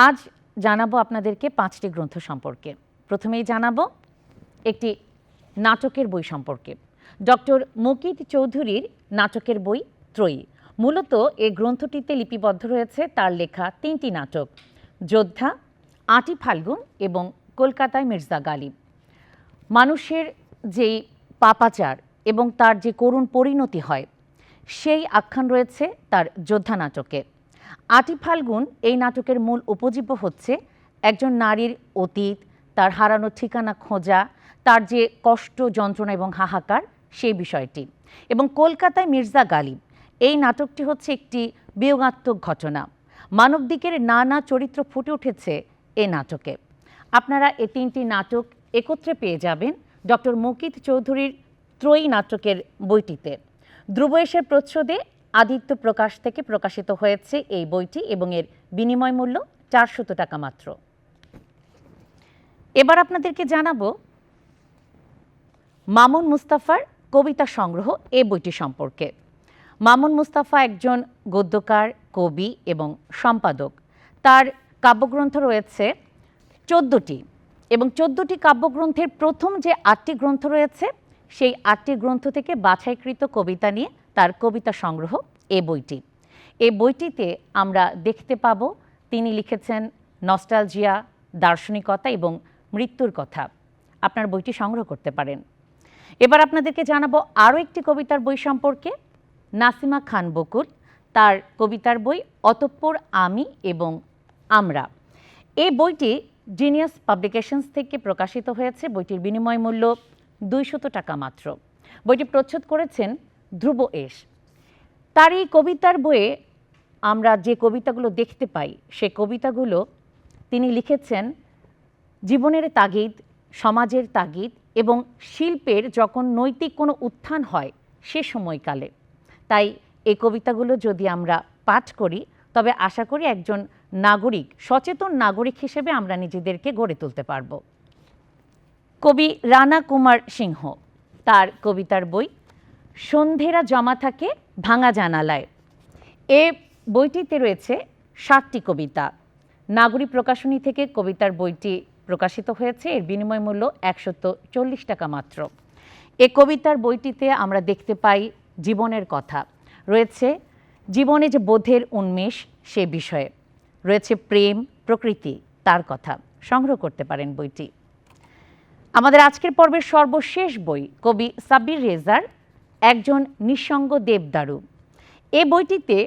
আজ জানাবো আপনাদেরকে 5টি গ্রন্থ সম্পর্কে। প্রথমেই জানাবো একটি নাটকের বই সম্পর্কে। ডক্টর মুকিত চৌধুরীর নাটকের বই ত্রয়ী। মূলত এই গ্রন্থটিতে লিপিবদ্ধ রয়েছে তার লেখা 3টি নাটক, যোদ্ধা, আটি ফাল্গুন এবং কলকাতায় মির্জা গালিব। মানুষের যেই পাপাচার এবং তার যে করুণ পরিণতি হয় সেই আখ্যান রয়েছে তার যোদ্ধা নাটকে। আটি ফাল্গুন এই নাটকের মূল উপজীব্য হচ্ছে একজন নারীর অতীত, তার হারানো ঠিকানা খোঁজা, তার যে কষ্ট, যন্ত্রণা এবং হাহাকার সেই বিষয়টি। এবং কলকাতায় মির্জা গালিব এই নাটকটি হচ্ছে একটি বিয়োগাত্মক ঘটনা। মানবদিকের নানা চরিত্র ফুটে উঠেছে এ নাটকে। আপনারা এই 3টি নাটক একত্রে পেয়ে যাবেন ডক্টর মুকিত চৌধুরীর ত্রয়ী নাটকের বইটিতে। ধ্রুব এসের প্রচ্ছদে আদিত্য প্রকাশ থেকে প্রকাশিত হয়েছে এই বইটি এবং এর বিনিময় মূল্য 400 টাকা মাত্র। এবার আপনাদেরকে জানাবো মামুন মুস্তাফার কবিতা সংগ্রহ এই বইটি সম্পর্কে। মামুন মুস্তাফা একজন গদ্যকার, কবি এবং সম্পাদক। তার কাব্যগ্রন্থ রয়েছে 14টি এবং 14টি কাব্যগ্রন্থের প্রথম যে 8টি গ্রন্থ রয়েছে সেই 8টি গ্রন্থ থেকে বাছাইকৃত কবিতা নিয়ে তার কবিতা সংগ্রহ এই বইটি। এই বইটিতে আমরা দেখতে পাবো তিনি লিখেছেন নস্টালজিয়া, দার্শনিকতা এবং মৃত্যুর কথা। আপনার বইটি সংগ্রহ করতে পারেন। এবার আপনাদেরকে জানাবো আরও একটি কবিতার বই সম্পর্কে। নাসিমা খান বকুল, তার কবিতার বই অতঃপর আমি এবং আমরা। এই বইটি জিনিয়াস পাবলিকেশনস থেকে প্রকাশিত হয়েছে। বইটির বিনিময় মূল্য 200 টাকা মাত্র। বইটি প্রচ্ছদ করেছেন ধ্রুব এস। তার এই কবিতার বইয়ে আমরা যে কবিতাগুলো দেখতে পাই সে কবিতাগুলো তিনি লিখেছেন জীবনের তাগিদ, সমাজের তাগিদ এবং শিল্পের যখন নৈতিক কোনো উত্থান হয় সে সময়কালে। তাই এই কবিতাগুলো যদি আমরা পাঠ করি তবে আশা করি একজন নাগরিক, সচেতন নাগরিক হিসেবে আমরা নিজেদেরকে গড়ে তুলতে পারব। কবি রানা কুমার সিংহ, তার কবিতার বই সন্ধেরা জমা থাকে ভাঙা জানালায়। এ বইটিতে রয়েছে 7টি কবিতা। নাগরিক প্রকাশনী থেকে কবিতার বইটি প্রকাশিত হয়েছে। এর বিনিময় মূল্য 140 টাকা মাত্র। এ কবিতার বইটিতে আমরা দেখতে পাই জীবনের কথা, রয়েছে জীবনে যে বোধের উন্মেষ সে বিষয়ে, রয়েছে প্রেম, প্রকৃতি, তার কথা। সংগ্রহ করতে পারেন বইটি। আমাদের আজকের পর্বের সর্বশেষ বই কবি সাব্বির রেজার একজন নিঃসঙ্গ দেবদারু। এ বইটিতে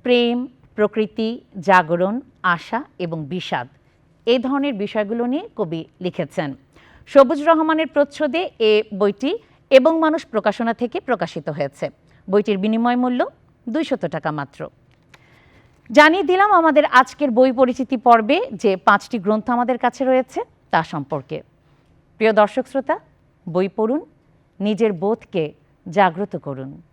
প্রেম, প্রকৃতি, জাগরণ, আশা এবং বিষাদ এই ধরনের বিষয়গুলো নিয়ে কবি লিখেছেন। সবুজ রহমানের প্রচ্ছদে এ বইটি এবং মানুষ প্রকাশনা থেকে প্রকাশিত হয়েছে। বইটির বিনিময় মূল্য 200 টাকা মাত্র। জানিয়ে দিলাম আমাদের আজকের বই পরিচিতি পর্বে যে 5টি গ্রন্থ আমাদের কাছে রয়েছে তা সম্পর্কে। প্রিয় দর্শক শ্রোতা, বই পড়ুন, নিজের বোধকে জাগ্রত করুন।